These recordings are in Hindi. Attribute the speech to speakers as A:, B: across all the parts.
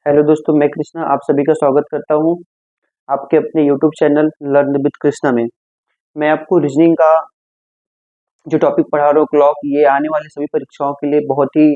A: हेलो दोस्तों, मैं कृष्णा आप सभी का स्वागत करता हूँ आपके अपने YouTube channel learn with Krishna में। मैं आपको रीजनिंग का जो टॉपिक पढ़ा रहा हूँ क्लॉक, ये आने वाली सभी परीक्षाओं के लिए बहुत ही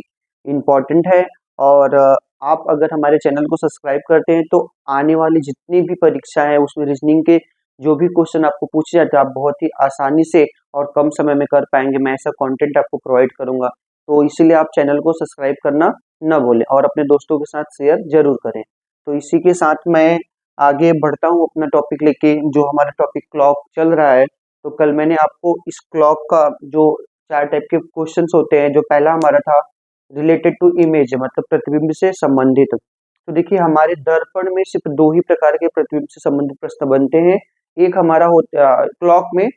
A: इम्पोर्टेंट है। और आप अगर हमारे चैनल को सब्सक्राइब करते हैं तो आने वाली जितनी भी परीक्षा है उसमें रीजनिंग के जो भी क्वेश्चन आपको पूछे जाते हैं आप बहुत ही आसानी से और कम समय में कर पाएंगे। मैं ऐसा कंटेंट आपको प्रोवाइड करूंगा, तो इसीलिए आप चैनल को सब्सक्राइब करना न भूलें और अपने दोस्तों के साथ शेयर जरूर करें। तो इसी के साथ मैं आगे बढ़ता हूँ अपना टॉपिक लेके। जो हमारा टॉपिक क्लॉक चल रहा है, तो कल मैंने आपको इस क्लॉक का जो 4 टाइप के क्वेश्चंस होते हैं, जो पहला हमारा था रिलेटेड टू इमेज, मतलब प्रतिबिंब से संबंधित। तो देखिए हमारे दर्पण में सिर्फ 2 ही प्रकार के प्रतिबिंब से संबंधित प्रश्न बनते हैं। एक हमारा होता क्लॉक में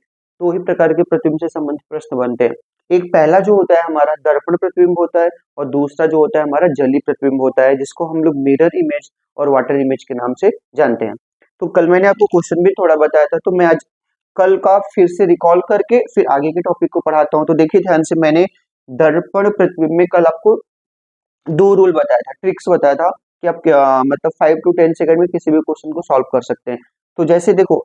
A: 2 ही प्रकार के प्रतिबिंब से संबंधित प्रश्न बनते हैं। एक पहला जो होता है हमारा दर्पण प्रतिबिंब होता है, और दूसरा जो होता है हमारा जलीय प्रतिबिंब होता है, जिसको हम लोग मिरर इमेज और वाटर इमेज के नाम से जानते हैं। तो कल मैंने आपको क्वेश्चन भी थोड़ा बताया था, तो मैं आज कल का फिर से रिकॉल करके फिर आगे के टॉपिक को पढ़ाता हूँ। तो देखिए ध्यान से, मैंने दर्पण प्रतिबिंब में कल आपको 2 रूल बताया था, ट्रिक्स बताया था कि आप क्या मतलब 5 टू 10 सेकंड में किसी भी क्वेश्चन को सॉल्व कर सकते हैं। तो जैसे देखो,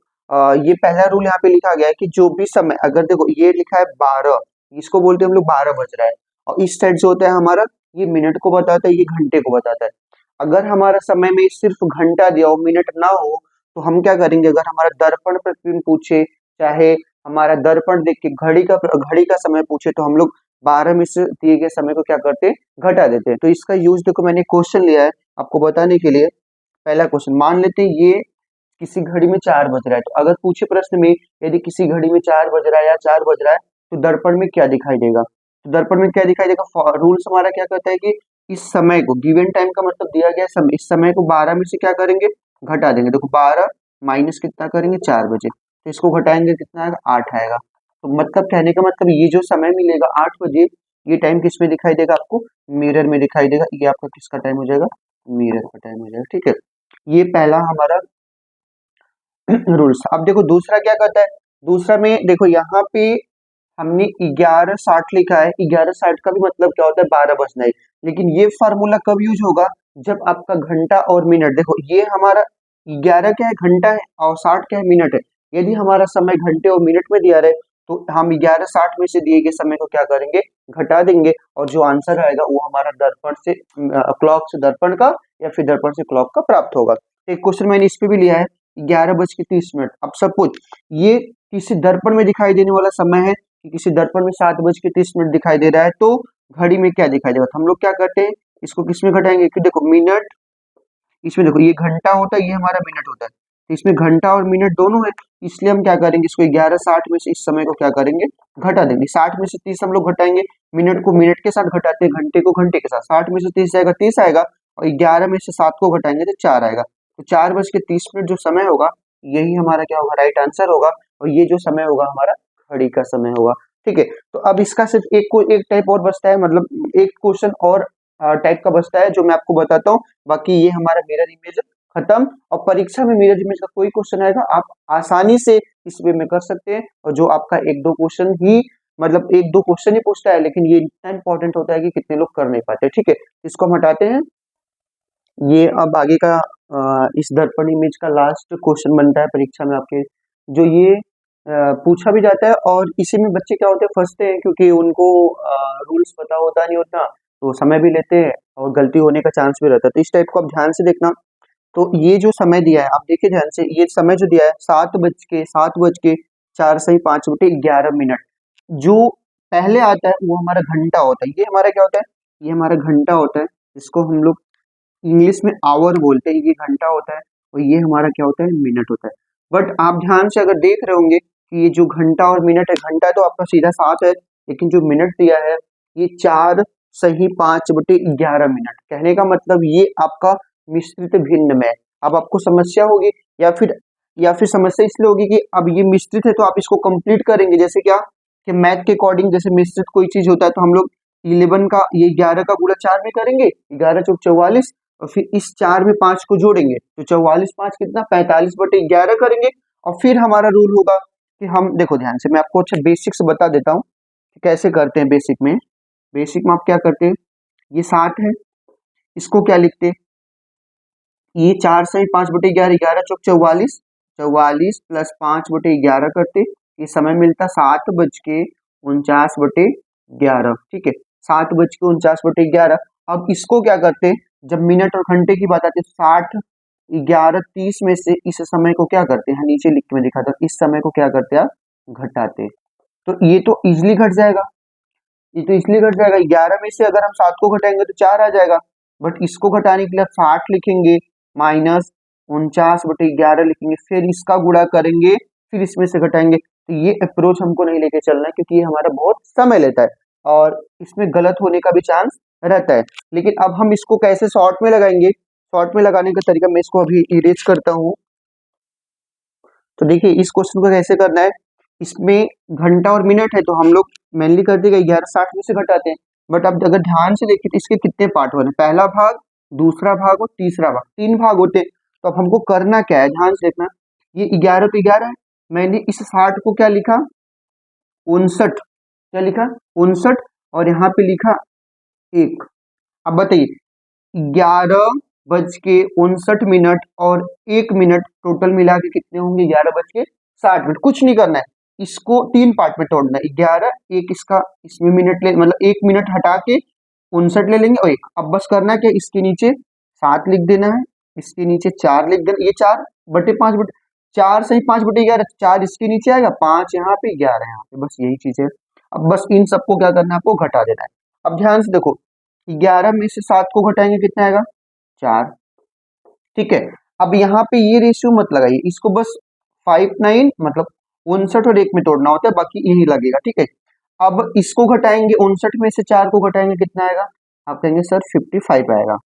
A: ये पहला रूल यहाँ पे लिखा गया है कि जो भी समय, अगर देखो ये लिखा है 12, इसको बोलते हैं हम लोग 12 बज रहा है, और इस साइड जो होता है हमारा, ये मिनट को बताता है, ये घंटे को बताता है। अगर हमारा समय में सिर्फ घंटा दिया हो, मिनट ना हो, तो हम क्या करेंगे, अगर हमारा दर्पण प्रतिबिंब पूछे, चाहे हमारा दर्पण देख के घड़ी का समय पूछे, तो हम लोग 12 में से दिए गए समय को क्या करते हैं, घटा देते हैं। तो इसका यूज देखो, मैंने क्वेश्चन लिया है आपको बताने के लिए। पहला क्वेश्चन मान लेते हैं ये किसी घड़ी में 4 बज रहा है, तो अगर पूछे प्रश्न में यदि किसी घड़ी में 4 बज रहा है या 4 बज रहा है, तो दर्पण में क्या दिखाई देगा। तो दर्पण में क्या दिखाई देगा, रूल्स हमारा क्या कहता है कि इस समय को, गिवन टाइम का मतलब दिया गया समय, इस समय को 12 में से क्या करेंगे, घटा देंगे। देखो 12 माइनस कितना करेंगे, 4 बजे, तो इसको घटाएंगे कितना आएगा, 8 आएगा। तो मतलब कहने का मतलब ये जो समय मिलेगा 8 बजे, ये टाइम किस में दिखाई देगा आपको, मिरर में दिखाई देगा। ये आपका किसका टाइम हो जाएगा, मिरर का टाइम हो जाएगा। ठीक है, ये पहला हमारा रूल्स। अब देखो दूसरा क्या कहता है, दूसरा में देखो यहाँ पे हमने 11:60 लिखा है। 11:60 का भी मतलब क्या होता है, 12 बजना है। लेकिन ये फार्मूला कब यूज होगा, जब आपका घंटा और मिनट, देखो ये हमारा 11 क्या है, घंटा है, और 60 क्या है, मिनट है। यदि हमारा समय घंटे और मिनट में दिया रहे, तो हम 11:60 में से दिए गए समय को क्या करेंगे, घटा देंगे, और जो आंसर आएगा वो हमारा दर्पण से क्लॉक से दर्पण का, या फिर दर्पण से क्लॉक का प्राप्त होगा। एक क्वेश्चन मैंने इस पे भी लिया है, 11:30। अब सपोज ये किसी दर्पण में दिखाई देने वाला समय है कि किसी दर्पण में 7:30 दिखाई दे रहा है, तो घड़ी में क्या दिखाई देगा। तो हम लोग क्या करते हैं, इसको किस में घटाएंगे, कि देखो मिनट, इसमें देखो ये घंटा होता है, ये हमारा मिनट होता है, तो इसमें घंटा और मिनट दोनों है, इसलिए हम क्या करेंगे, इसको 11:60 में से इस समय को क्या करेंगे, घटा देंगे। 60 में से 30 हम लोग घटाएंगे, मिनट को मिनट के साथ घटाते हैं, घंटे को घंटे के साथ। 60 में से 30 जाएगा, 30 आएगा, और 11 में से 7 को घटाएंगे तो 4 आएगा। तो 4:30 जो समय होगा, यही हमारा क्या होगा, राइट आंसर होगा। और ये जो समय होगा हमारा घड़ी का समय होगा। ठीक है, तो अब इसका सिर्फ एक टाइप और बचता है, मतलब एक क्वेश्चन और टाइप का बचता है, जो मैं आपको बताता हूँ। बाकी ये हमारा मिरर इमेज खत्म। और परीक्षा में मिरर इमेज का कोई क्वेश्चन आएगा, आप आसानी से इस वे में कर सकते हैं, और जो आपका एक दो क्वेश्चन ही, मतलब एक दो क्वेश्चन ही पूछता है, लेकिन ये इतना इंपॉर्टेंट होता है कि कितने लोग कर नहीं पाते। ठीक है, इसको हम हटाते हैं। ये अब आगे का इस दर्पण इमेज का लास्ट क्वेश्चन बनता है परीक्षा में आपके, जो ये पूछा भी जाता है, और इसी में बच्चे क्या होते हैं, फंसते हैं, क्योंकि उनको रूल्स पता होता नहीं होता, तो समय भी लेते हैं और गलती होने का चांस भी रहता है। तो इस टाइप को आप ध्यान से देखना। तो ये जो समय दिया है, आप देखिए ध्यान से, ये समय जो दिया है 7:05 जो पहले आता है वो हमारा घंटा होता है। ये हमारा क्या होता है, ये हमारा घंटा होता है, जिसको हम लोग इंग्लिश में आवर बोलते हैं। ये घंटा होता है, और ये हमारा क्या होता है, मिनट होता है। बट आप ध्यान से अगर देख रहे होंगे कि ये जो घंटा और मिनट है, घंटा तो आपका सीधा 7 है, लेकिन जो मिनट दिया है ये 4:05 कहने का मतलब ये आपका मिश्रित भिन्न में है। अब आपको समस्या होगी, या फिर समस्या इसलिए होगी कि अब ये मिश्रित है, तो आप इसको कंप्लीट करेंगे, जैसे क्या, कि मैथ के अकॉर्डिंग, जैसे मिश्रित कोई चीज होता है तो हम लोग 11 का, ये 11 का गुणा 4 में करेंगे, 11 चौक 44, और फिर इस 4 में 5 को जोड़ेंगे, तो 44 5 कितना, 45/11 करेंगे। और फिर हमारा रूल होगा कि हम, देखो ध्यान से, मैं आपको अच्छा बेसिक से बता देता हूँ कि कैसे करते हैं। बेसिक में आप क्या करते हैं, ये 60 है, इसको क्या लिखते हैं, ये 4×5/11, 11×4 = 44, 44 + 5/11 करते, ये समय मिलता 7:49/11, ठीक है, 7:49/11। अब इसको क्या करते, जब मिनट और घंटे की बात आती है 60, 11, 30 में से इस समय को क्या करते हैं, नीचे लिख के मैं दिखाता हूँ, इस समय को क्या करते हैं आप घटाते, तो ये तो इजिली घट जाएगा, ये तो इसलिए घट जाएगा, 11 में से अगर हम 7 को घटाएंगे तो 4 आ जाएगा, बट इसको घटाने के लिए 60 लिखेंगे माइनस 49/11 लिखेंगे, फिर इसका गुणा करेंगे, फिर इसमें से घटाएंगे। तो ये अप्रोच हमको नहीं लेके चलना है, क्योंकि ये हमारा बहुत समय लेता है और इसमें गलत होने का भी चांस रहता है। लेकिन अब हम इसको कैसे शॉर्ट में लगाएंगे, शॉर्ट में लगाने का तरीका मैं इसको अभी इरेज करता हूँ। तो देखिए इस क्वेश्चन को कैसे करना है, इसमें घंटा और मिनट है तो हम लोग मेनली कर देगा 11:60 में से घटाते हैं, बट अब अगर ध्यान से देखिए तो इसके कितने पार्ट बने, पहला भाग, दूसरा भाग और तीसरा भाग, 3 भाग होते हैं। तो अब हमको करना क्या है, ध्यान से देखना, ये 11 तो 11 है, मैंने इस 60 को क्या लिखा 59, क्या लिखा 59, और यहाँ पे लिखा 1। अब बताइए 11:59 और 1 मिनट टोटल मिला के कितने होंगे, 11:60। कुछ नहीं करना है, इसको 3 पार्ट में तोड़ना है, 11, एक इसका इसमें मिनट ले, मतलब 1 मिनट हटा के 59 ले लेंगे और 1। अब बस करना क्या, इसके नीचे 7 लिख देना है, इसके नीचे 4 लिख देना, ये 4/5 4×5/11, 4 इसके नीचे आएगा, 5 यहाँ पे, 11 यहाँ पे, बस यही चीज है। अब बस इन सबको क्या करना है, आपको घटा देना है। अब ध्यान से देखो 11 में से 7 को घटाएंगे कितना आएगा 4, ठीक है। अब यहाँ पे ये रेशियो मत लगाइए, इसको बस 59 मतलब 59 और 1 में तोड़ना होता है, बाकी यही लगेगा, ठीक है। अब इसको घटाएंगे, 59 में से 4 को घटाएंगे कितना आएगा, आप कहेंगे सर 55 आएगा,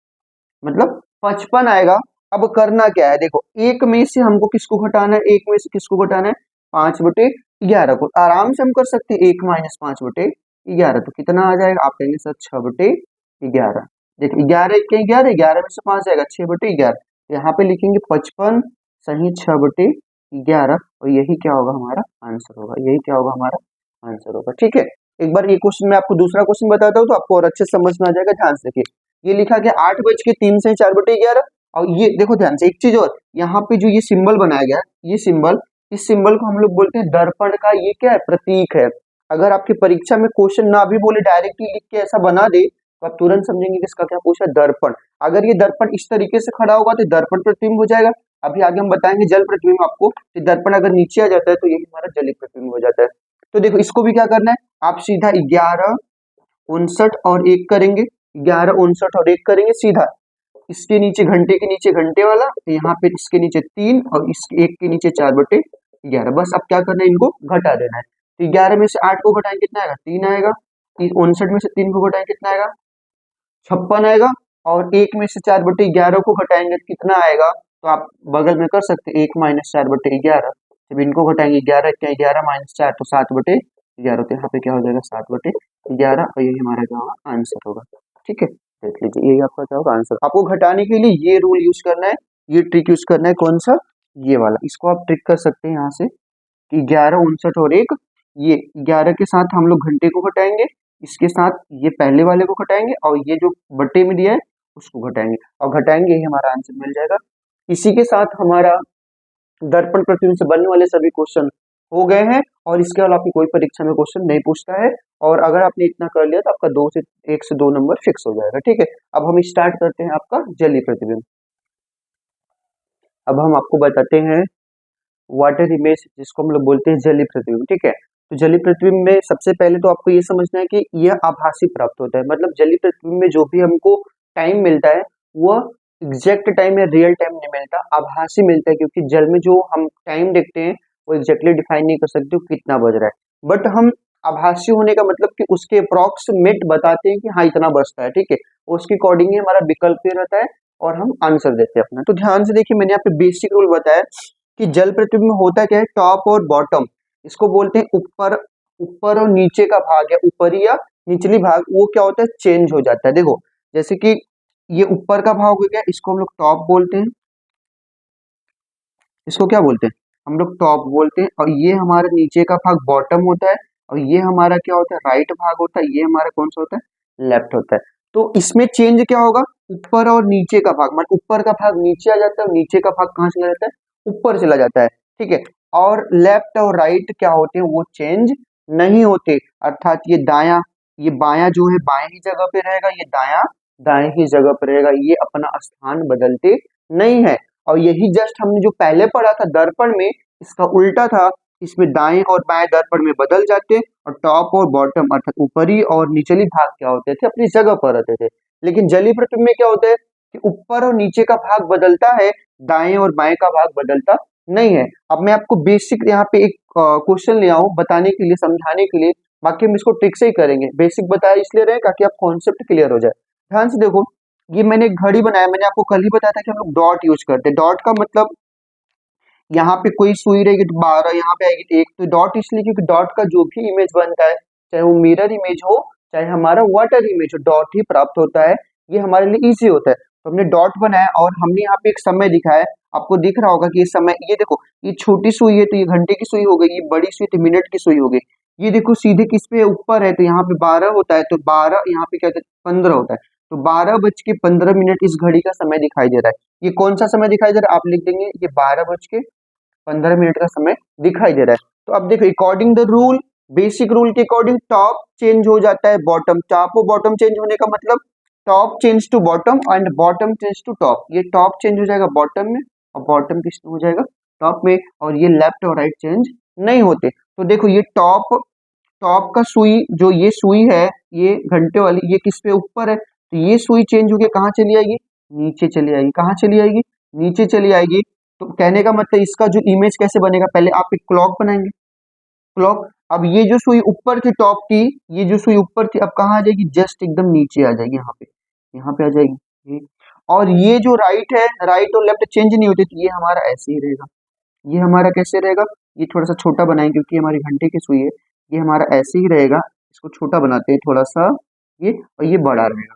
A: मतलब 55 आएगा। अब करना क्या है, देखो 1 में से हमको किसको घटाना है, 1 में से किसको घटाना है 5/11 को, आराम से हम कर सकते हैं 1 - 5/11, तो कितना आ जाएगा, आप कहेंगे सर 6/11। देखिए 11 1 11, 11 में से 5 जाएगा 6/11, यहाँ पे लिखेंगे 55 सही 6/11, और यही क्या होगा हमारा आंसर होगा, यही क्या होगा हमारा आंसर होगा, ठीक है। एक बार ये क्वेश्चन मैं आपको दूसरा क्वेश्चन बताता हूँ तो आपको और अच्छे समझ में आ जाएगा, ध्यान से देखिए। ये लिखा गया 8:03 से 4/11, और ये देखो ध्यान से एक चीज और, यहाँ पे जो ये सिंबल बनाया गया, ये सिंबल, इस सिंबल को हम लोग बोलते हैं दर्पण का, ये क्या है प्रतीक है। अगर आपकी परीक्षा में क्वेश्चन ना भी बोले, डायरेक्टली लिख के ऐसा बना दे, तो आप तुरंत समझेंगे कि इसका क्या पूछा, दर्पण। अगर ये दर्पण इस तरीके से खड़ा होगा तो दर्पण प्रतिबिंब हो जाएगा। अभी आगे हम बताएंगे जल प्रतिबिंब आपको, कि दर्पण अगर नीचे आ जाता है तो यही हमारा जलीय प्रतिबिंब हो जाता है। तो देखो इसको भी क्या करना है, आप सीधा 11, 59 और 1 करेंगे, 11, 59 और 1 करेंगे सीधा, इसके नीचे घंटे के नीचे घंटे वाला, तो यहाँ पे इसके नीचे 3 और इसके 1 के नीचे 4/11। बस अब क्या करना है, इनको घटा देना है। तो 11 में से 8 को घटाएंगे कितना आएगा 3 आएगा, 59 में से 3 को घटाएंगे कितना आएगा 56 आएगा, और 1 में से 4/11 को घटाएंगे कितना आएगा, तो आप बगल में कर सकते हैं 1 - 4/11, जब इनको घटाएंगे 11 क्या 11 - 4 तो 7/11, तो यहाँ पे क्या हो जाएगा 7/11, और यही हमारा क्या होगा आंसर होगा, ठीक है। देख लीजिए यही आपका क्या होगा आंसर। आपको घटाने के लिए ये रूल यूज करना है, ये ट्रिक यूज करना है, कौन सा, ये वाला, इसको आप ट्रिक कर सकते हैं यहाँ से कि 11, 59 और 1, ये 11 के साथ हम लोग घंटे को घटाएंगे, इसके साथ ये पहले वाले को घटाएंगे, और ये जो बट्टे में दिया है उसको घटाएंगे, और घटाएंगे यही हमारा आंसर मिल जाएगा। इसी के साथ हमारा दर्पण प्रतिबिंब से बनने वाले सभी क्वेश्चन हो गए हैं, और इसके अलावा आपकी कोई परीक्षा में क्वेश्चन नहीं पूछता है, और अगर आपने इतना कर लिया तो आपका 1 से 2 नंबर फिक्स हो जाएगा, ठीक है। अब हम स्टार्ट करते हैं आपका जलीय प्रतिबिंब। अब हम आपको बताते हैं वाटर इमेज, जिसको हम लोग बोलते हैं जलीय प्रतिबिंब, ठीक है। तो जलीय प्रतिबिंब में सबसे पहले तो आपको ये समझना है कि यह आभासी प्राप्त होता है, मतलब जलीय प्रतिबिंब में जो भी हमको टाइम मिलता है वह एग्जैक्ट टाइम या रियल टाइम नहीं मिलता, आभासी मिलता है, क्योंकि जल में जो हम टाइम देखते हैं वो एग्जैक्टली डिफाइन नहीं कर सकते कितना बज रहा है, बट हम आभासी होने का मतलब कि उसके अप्रॉक्सीमेट बताते हैं कि हाँ इतना बजता है, ठीक है। उसके अकॉर्डिंग ही हमारा विकल्प भी रहता है और हम आंसर देते हैं अपना। तो ध्यान से देखिए, मैंने यहाँ पे बेसिक रूल बताया कि जल प्रतिबिंब में होता क्या है, टॉप और बॉटम, इसको बोलते हैं ऊपर, ऊपर और नीचे का भाग या ऊपरी या निचली भाग, वो क्या होता है चेंज हो जाता है। देखो जैसे कि ये ऊपर का भाग हो गया, इसको हम लोग टॉप बोलते हैं, इसको क्या बोलते हैं हम लोग टॉप बोलते हैं, और ये हमारा नीचे का भाग बॉटम होता है, और ये हमारा क्या होता है राइट भाग होता है, ये हमारा कौन सा होता है लेफ्ट होता है। तो इसमें चेंज क्या होगा, ऊपर और नीचे का भाग, मतलब ऊपर का भाग नीचे आ जाता है और नीचे का भाग कहाँ चला जाता है, ऊपर चला जाता है। ठीक है, और लेफ्ट और राइट क्या होते हैं, वो चेंज नहीं होते, अर्थात ये दाया, ये बायां जो है बाएं ही जगह पे रहेगा, ये दाया दाएं ही जगह पे रहेगा, ये अपना स्थान बदलते नहीं है। और यही जस्ट हमने जो पहले पढ़ा था दर्पण में, इसका उल्टा था, इसमें दाएं और बाएं दर्पण में बदल जाते और टॉप और बॉटम अर्थात ऊपरी और निचली भाग क्या होते थे, अपनी जगह पर रहते थे। लेकिन जलीय प्रतिबिंब में क्या होता है कि ऊपर और नीचे का भाग बदलता है, दाएं और बाएं का भाग बदलता नहीं है। अब मैं आपको बेसिक यहाँ पे एक क्वेश्चन ले आऊं बताने के लिए, समझाने के लिए, बाकी हम इसको ट्रिक से ही करेंगे। बेसिक बताया इसलिए रहे ताकि आप कॉन्सेप्ट क्लियर हो जाए। ध्यान से देखो, ये मैंने एक घड़ी बनाया, मैंने आपको कल ही बताया था कि हम लोग डॉट यूज करते हैं। डॉट का मतलब यहाँ पे कोई सुई रहेगी तो 12 यहाँ पे आएगी तो 1, तो डॉट इसलिए क्योंकि डॉट का जो भी इमेज बनता है, चाहे वो मिरर इमेज हो चाहे हमारा वाटर इमेज हो, डॉट ही प्राप्त होता है। ये हमारे लिए इजी होता है, तो हमने डॉट बनाया और हमने यहाँ पे एक समय दिखाया है। आपको दिख रहा होगा कि ये समय, ये देखो, ये छोटी सुई है तो ये घंटे की सुई हो गई, ये बड़ी सुई तो मिनट की सुई हो गई। ये देखो सीधे किस पे ऊपर है, तो यहाँ पे 12 होता है, तो 12 यहाँ पे क्या होता है, 15 होता है, तो 12:15 इस घड़ी का समय दिखाई दे रहा है। ये कौन सा समय दिखाई दे रहा है, आप लिख देंगे ये 12:15 का समय दिखाई दे रहा है। तो अब देखो, according the rule, basic rule के अकॉर्डिंग टॉप चेंज हो जाता है बॉटम, टॉप और बॉटम चेंज होने का मतलब top change to bottom and bottom change to top. ये टॉप चेंज हो जाएगा बॉटम में और बॉटम किस में हो जाएगा, टॉप में, और ये लेफ्ट और राइट चेंज नहीं होते। तो देखो ये टॉप, टॉप का सुई, जो ये सुई है ये घंटे वाली, ये किस पे ऊपर है, तो ये सुई चेंज होके कहाँ चली आएगी, नीचे चली आएगी। कहाँ चली आएगी, नीचे चली आएगी। तो कहने का मतलब इसका जो इमेज कैसे बनेगा, पहले आप एक क्लॉक बनाएंगे, क्लॉक। अब ये जो सुई ऊपर थी टॉप की, ये जो सुई ऊपर थी अब कहाँ आ जाएगी, जस्ट एकदम नीचे आ जाएगी, यहाँ पे आ जाएगी। और ये जो राइट है, राइट और लेफ्ट चेंज नहीं होते, तो ये हमारा ऐसे ही रहेगा। ये हमारा कैसे रहेगा, ये थोड़ा सा छोटा बनाएंगे क्योंकि हमारी घंटे की सुई है, ये हमारा ऐसे ही रहेगा। इसको छोटा बनाते हैं थोड़ा सा, ये, और ये बड़ा रहेगा।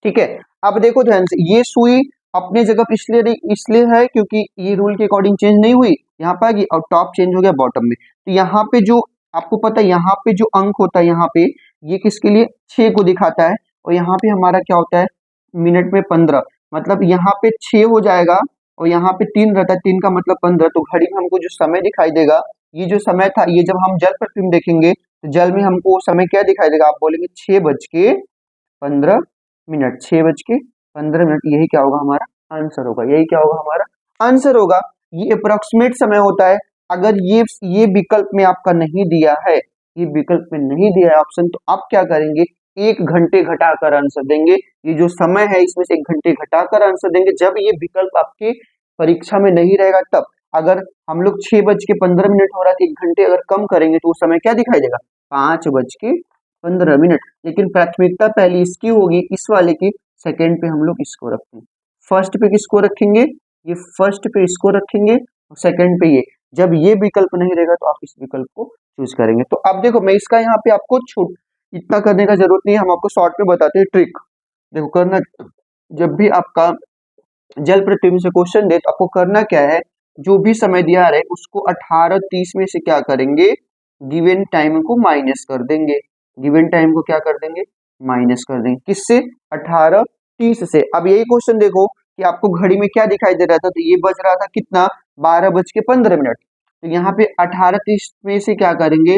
A: ठीक है, अब देखो ध्यान से, ये सुई अपने जगह इसलिए है क्योंकि ये रूल के अकॉर्डिंग चेंज नहीं हुई, यहाँ पे आ गई और टॉप चेंज हो गया बॉटम में। तो यहाँ पे जो आपको पता है, यहाँ पे जो अंक होता है, यहाँ पे ये किसके लिए, 6 को दिखाता है, और यहाँ पे हमारा क्या होता है, मिनट में 15, मतलब यहाँ पे 6 हो जाएगा और यहाँ पे 3 रहता है, 3 का मतलब 15। तो घड़ी में हमको जो समय दिखाई देगा, ये जो समय था, ये जब हम जल प्रतिबिंब देखेंगे तो जल में हमको वो समय क्या दिखाई देगा, आप बोलेंगे 6:15, 6:15, यही क्या होगा हमारा आंसर होगा, यही क्या होगा हमारा आंसर होगा। ये अप्रोक्सीमेट समय होता है। अगर ये विकल्प में आपका नहीं दिया है, ये विकल्प में नहीं दिया है ऑप्शन, तो आप क्या करेंगे, 1 घंटे घटाकर आंसर देंगे। ये जो समय है इसमें से 1 घंटे घटाकर आंसर देंगे जब ये विकल्प आपकी परीक्षा में नहीं रहेगा तब। अगर हम लोग 6:15 हो रहा है, 1 घंटे अगर कम करेंगे तो उस समय क्या दिखाई देगा, 5:15। लेकिन प्राथमिकता पहली इसकी होगी, इस वाले की, सेकंड पे हम लोग इसको रखते हैं। फर्स्ट पे किसको रखेंगे, ये फर्स्ट पे इसको रखेंगे और सेकंड पे ये। जब ये विकल्प नहीं रहेगा तो आप इस विकल्प को चूज करेंगे। तो अब देखो, मैं इसका यहाँ पे आपको छूट इतना करने का जरूरत नहीं है, हम आपको शॉर्ट में बताते हैं ट्रिक। देखो करना, जब भी आपका जल प्रतिबिंब से क्वेश्चन दे तो आपको करना क्या है, जो भी समय दिया रहे उसको 18:30 में से क्या करेंगे, गिवन टाइम को माइनस कर देंगे। गिवन टाइम को क्या कर देंगे, माइनस कर देंगे, किससे, 18:30 से। अब यही क्वेश्चन देखो कि आपको घड़ी में क्या दिखाई दे रहा था, तो ये बज रहा था कितना, 12:15। तो यहाँ पे 18:30 में से क्या करेंगे,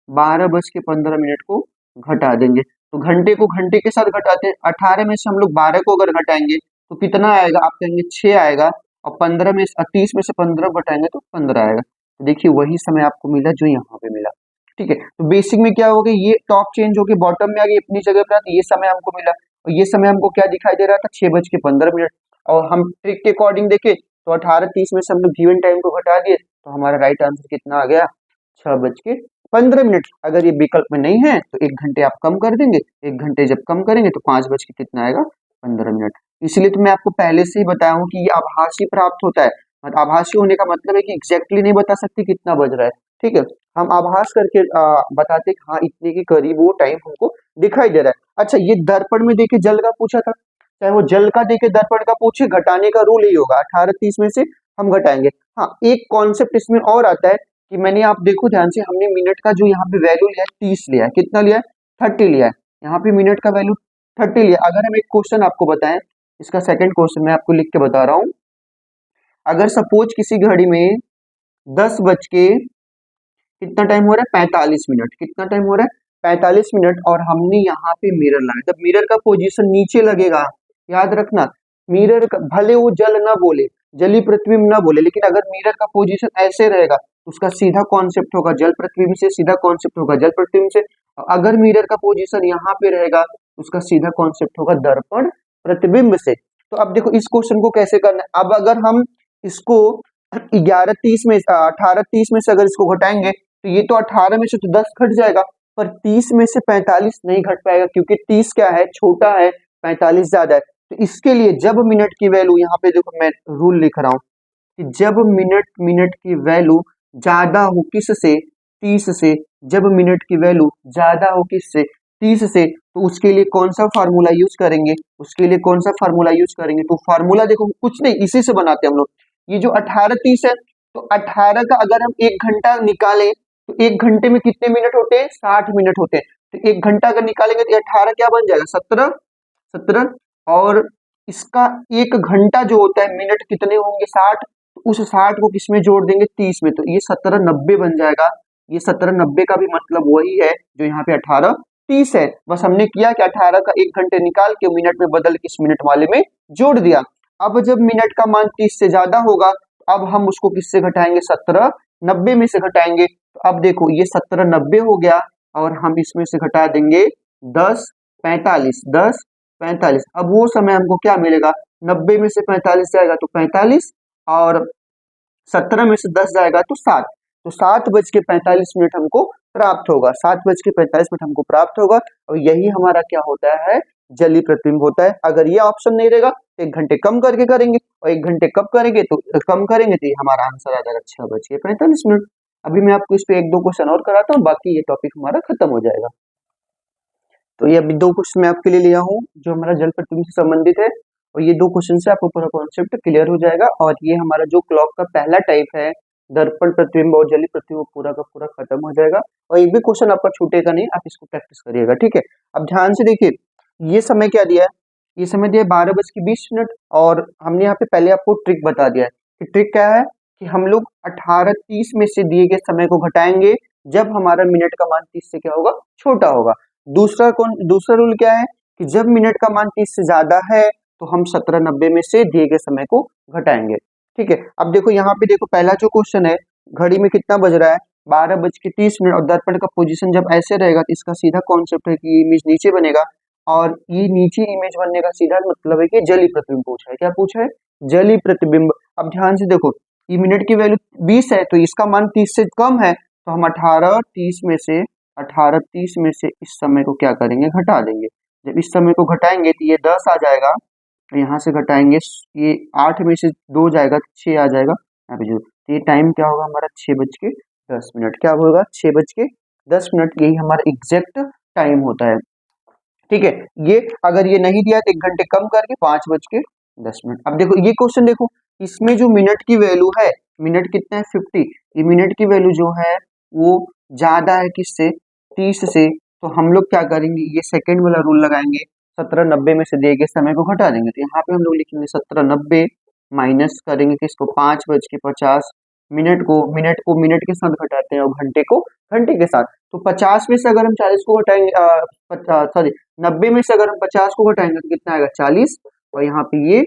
A: 12:15 को घटा देंगे। तो घंटे को घंटे के साथ घटाते हैं, 18 में से हम लोग 12 को अगर घटाएंगे तो कितना आएगा, आप कहेंगे 6 आएगा, और 30 में से 15 घटाएंगे तो 15 आएगा। तो देखिए वही समय आपको मिला जो यहाँ पे मिला। ठीक है, तो बेसिक में क्या हो गया, ये टॉप चेंज होके बॉटम में आ गई अपनी जगह पर, तो ये समय हमको मिला, और ये समय हमको क्या दिखाई दे रहा था, 6:15। और हम ट्रिक के अकॉर्डिंग देखे तो 18:30 में से हम लोग गिवन टाइम को घटा दिए, तो हमारा राइट आंसर कितना आ गया, 6:15। अगर ये विकल्प में नहीं है तो 1 घंटे आप कम कर देंगे, 1 घंटे जब कम करेंगे तो 5 बज के कितना आएगा, 15। इसलिए तो मैं आपको पहले से ही बताया हूँ कि ये आभासी प्राप्त होता है। आभासी होने का मतलब है कि एग्जैक्टली नहीं बता सकते कितना बज रहा है। ठीक है, हम आभास करके बताते कि हाँ इतने के करीब वो टाइम हमको दिखाई दे रहा है। अच्छा, ये दर्पण में देखे जल का पूछा था, चाहे वो जल का देखे दर्पण का पूछे, घटाने का रूल यही होगा, 18:30 में से हम घटाएंगे। हाँ, एक कॉन्सेप्ट इसमें और आता है कि मैंने, आप देखो ध्यान से, हमने मिनट का जो यहाँ पे वैल्यू लिया है 30 लिया है, कितना लिया है, 30 लिया है। यहाँ पे मिनट का वैल्यू 30 लिया। अगर हम एक क्वेश्चन आपको बताएं, इसका सेकंड क्वेश्चन मैं आपको लिख के बता रहा हूं। अगर सपोज किसी घड़ी में 10 बज के कितना टाइम हो रहा है, 45 मिनट, कितना टाइम हो रहा है, 45 मिनट, और हमने यहाँ पे मिरर लगाया, जब मिरर का पोजीशन नीचे लगेगा, याद रखना, मिरर का भले वो जल ना बोले, जली प्रतिबिंब ना बोले, लेकिन अगर मिरर का पोजीशन ऐसे रहेगा तो उसका सीधा कॉन्सेप्ट होगा जल प्रतिबिंब से, सीधा कॉन्सेप्ट होगा जल प्रतिबिंब से। अगर मिरर का पोजीशन यहाँ पे रहेगा तो उसका सीधा कॉन्सेप्ट होगा दर्पण प्रतिबिंब से। तो अब देखो इस क्वेश्चन को कैसे करना है। अब अगर हम इसको 11:30 में 18:30 में से अगर इसको घटाएंगे तो ये तो 18 में से तो 10 घट जाएगा, पर 30 में से 45 नहीं घट पाएगा, क्योंकि 30 क्या है, छोटा है, 45 ज्यादा है। तो इसके लिए जब मिनट की वैल्यू, यहाँ पे देखो मैं रूल लिख रहा हूं कि जब मिनट की वैल्यू ज्यादा हो किससे, 30 से, जब मिनट की वैल्यू ज्यादा हो किससे, 30 से, तो उसके लिए कौन सा फार्मूला यूज करेंगे, उसके लिए कौन सा फार्मूला यूज करेंगे, तो फार्मूला देखो कुछ नहीं, इसी से बनाते हैं हम लोग। ये जो 18:30 है, तो 18 का अगर हम 1 घंटा निकालें तो 1 घंटे में कितने मिनट होते हैं, 60 मिनट होते हैं। तो 1 घंटा अगर निकालेंगे तो 18 क्या बन जाएगा, 17, 17, और इसका 1 घंटा जो होता है, मिनट कितने होंगे, 60, उस 60 को किसमें जोड़ देंगे, 30 में, तो ये 1790 बन जाएगा। ये 1790 का भी मतलब वही है जो यहाँ पे 18:30 है, बस हमने किया कि 18 का 1 घंटे निकाल के मिनट में बदल के इस मिनट वाले में जोड़ दिया। अब जब मिनट का मान 30 से ज्यादा होगा, अब हम उसको किससे घटाएंगे, 1790 में से घटाएंगे। तो अब देखो ये 1790 हो गया, और हम इसमें से घटा देंगे 10:45, 10:45। अब वो समय हमको क्या मिलेगा, 90 में से 45 जाएगा तो 45, और 17 में से 10 जाएगा तो 7, तो 7:45 हमको प्राप्त होगा, 7:45 हमको प्राप्त होगा। और यही हमारा क्या होता है, जलीय प्रतिबिंब होता है। अगर ये ऑप्शन नहीं रहेगा तो 1 घंटे कम करके करेंगे, और 1 घंटे कब करेंगे तो कम करेंगे तो ये हमारा आंसर आ जाएगा 6:45। अभी मैं आपको इस पे 1-2 क्वेश्चन और कराता हूँ, बाकी ये टॉपिक हमारा खत्म हो जाएगा। तो ये अभी 2 क्वेश्चन मैं आपके लिए लिया हूँ जो हमारा जल प्रतिबिंब से संबंधित है, और ये 2 क्वेश्चन से आपको पूरा कॉन्सेप्ट क्लियर हो जाएगा। और ये हमारा जो क्लॉक का पहला टाइप है, दर्पण प्रतिबिंब और जलीय प्रतिबिंब, पूरा का पूरा खत्म हो जाएगा, और एक भी क्वेश्चन आपका छूटेगा नहीं, आप इसको प्रैक्टिस करिएगा, ठीक है। अब ध्यान से देखिए, ये समय क्या दिया है, ये समय दिया है 12:20, और हमने यहाँ पे पहले आपको ट्रिक बता दिया है कि ट्रिक क्या है, कि हम लोग 18:30 में से दिए गए समय को घटाएंगे जब हमारा मिनट का मान 30 से क्या होगा, छोटा होगा। दूसरा रूल क्या है कि जब मिनट का मान 30 से ज्यादा है तो हम 1790 में से दिए गए समय को घटाएंगे, ठीक है। अब देखो यहाँ पे देखो, पहला जो क्वेश्चन है, घड़ी में कितना बज रहा है, 12:30, और दर्पण का पोजीशन जब ऐसे रहेगा तो इसका सीधा कॉन्सेप्ट है कि ये इमेज नीचे बनेगा, और ये नीचे इमेज बनने का सीधा मतलब है कि जलीय प्रतिबिंब पूछा है। क्या पूछा है, जलीय प्रतिबिंब। अब ध्यान से देखो, ये मिनट की वैल्यू 20 है तो इसका मान 30 से कम है, तो हम 18:30 में से इस समय को क्या करेंगे, घटा देंगे। जब इस समय को घटाएंगे तो ये 10 आ जाएगा, तो यहाँ से घटाएंगे, ये 8 में से 2 जाएगा तो 6 आ जाएगा, यहाँ पे जो, तो ये टाइम क्या होगा हमारा, 6:10। क्या होगा, 6:10, यही हमारा एग्जैक्ट टाइम होता है, ठीक है। ये अगर ये नहीं दिया तो 1 घंटे कम करके 5:10। अब देखो ये क्वेश्चन देखो, इसमें जो मिनट की वैल्यू है, मिनट कितना है, 50, ये मिनट की वैल्यू जो है वो ज्यादा है किससे, 30 से, तो हम लोग क्या करेंगे, ये सेकंड वाला रूल लगाएंगे, 1790 में से दिए गए समय को घटा देंगे। तो यहाँ पे हम लोग लिखेंगे 1790 माइनस करेंगे किसको, 5:50, मिनट के साथ घटाते हैं, और घंटे को घंटे के साथ। तो 50 में से अगर हम 40 को घटाएंगे, सॉरी 90 में से अगर हम 50 को घटाएंगे तो कितना आएगा, 40, और यहाँ पे ये,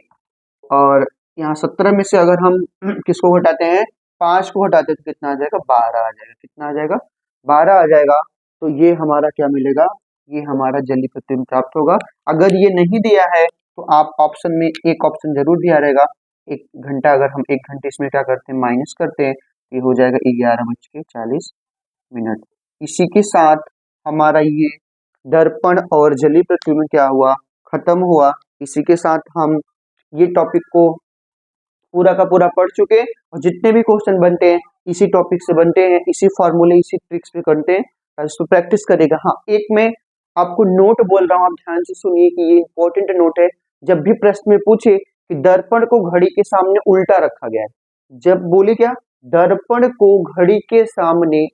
A: और यहाँ 17 में से अगर हम किसको घटाते हैं, 5 को घटाते हैं तो कितना आ जाएगा, 12 आ जाएगा, कितना आ जाएगा, 12 आ जाएगा। तो ये हमारा क्या मिलेगा, ये हमारा जलीय प्रतिबिंब प्राप्त होगा। अगर ये नहीं दिया है तो आप ऑप्शन में एक ऑप्शन जरूर दिया रहेगा, 1 घंटा, अगर हम 1 घंटे इसमें क्या करते हैं, माइनस करते हैं, ये हो जाएगा 11:40। इसी के साथ हमारा ये दर्पण और जलीय प्रतिबिंब क्या हुआ, खत्म हुआ। इसी के साथ हम ये टॉपिक को पूरा का पूरा पढ़ चुके हैं, और जितने भी क्वेश्चन बनते हैं इसी टॉपिक से बनते हैं, इसी फॉर्मूले, इसी ट्रिक्स पे करते हैं, इसको प्रैक्टिस करेगा। हाँ, एक मैं आपको नोट बोल रहा हूँ, आप ध्यान से सुनिए कि ये इंपॉर्टेंट नोट है। जब भी प्रश्न में पूछे कि दर्पण को घड़ी के सामने उल्टा रखा गया है, जब बोले क्या, दर्पण को घड़ी के सामने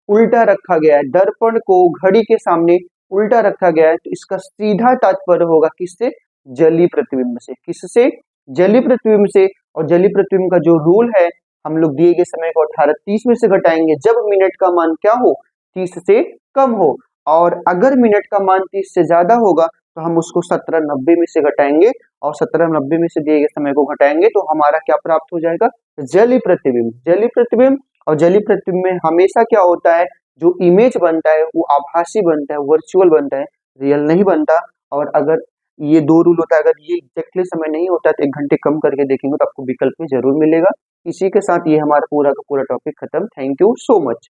A: उल्टा रखा गया है, दर्पण को घड़ी के सामने उल्टा रखा गया है तो इसका सीधा तात्पर्य होगा किससे? जलीय प्रतिबिंब से। किससे? जलीय प्रतिबिंब से। और जलीय प्रतिबिंब का जो रूल है, हम लोग दिए गए समय को 18:30 में से घटाएंगे जब मिनट का मान क्या हो? 30 से कम हो। और अगर मिनट का मान 30 से ज्यादा होगा तो हम उसको 17:90 में से घटाएंगे और 17:90 में से दिए गए समय को घटाएंगे तो हमारा क्या प्राप्त हो जाएगा? जलीय प्रतिबिंब। जलीय प्रतिबिंब। और जलीय प्रतिबिंब में हमेशा क्या होता है, जो इमेज बनता है वो आभासी बनता है, वर्चुअल बनता है, रियल नहीं बनता। और अगर ये दो रूल होता है, अगर ये एग्जैक्टली समय नहीं होता तो 1 घंटे कम करके देखेंगे तो आपको विकल्प में जरूर मिलेगा। इसी के साथ ये हमारा पूरा का पूरा टॉपिक खत्म। Thank you so much.